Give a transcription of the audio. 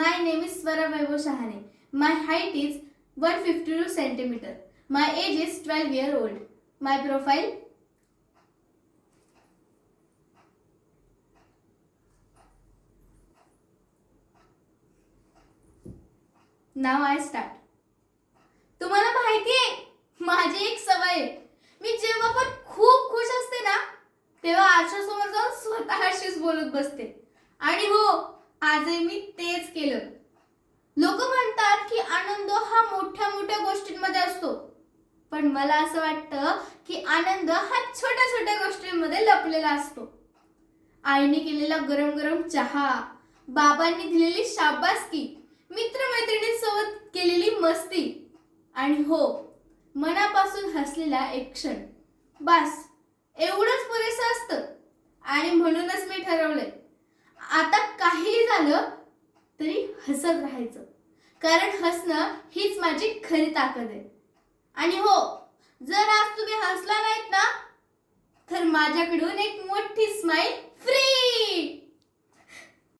My name is Swara Vaibhav Shahane. My height is 152 centimeter. My age is 12-year-old. My profile. Now I start. तुम्हाला माहिती आहे माझी एक सवय आहे. मी जेव्हा पण खूप खुश असते ना तेव्हा आरशासमोर जाऊन स्वतःशीच बोलत बसते. आणि हो, आजही मी तेच केलं. लोक म्हणतात की आनंद हा मोठ्या मोठ्या गोष्टींमध्ये असतो, पण मला असं वाटतं की आनंद हा छोट्या छोट्या गोष्टींमध्ये लपलेला असतो. आईने केलेला गरम गरम चहा, बाबांनी दिलेली शाबासकी, मित्रमैत्रिणींसोबत केलेली मस्ती आणि हो, मनापासून हसलेला एक क्षण, बस एवढंच पुरेसं असतं. आणि म्हणूनच मी ठरवलंय, आता काहीही झालं तरी हसत राहायचं, कारण हसणं हीच माझी खरी ताकद आहे. आणि हो, जर आज तुम्ही हसला नाहीत ना तर माझ्याकडून एक मोठी स्माइल फ्री.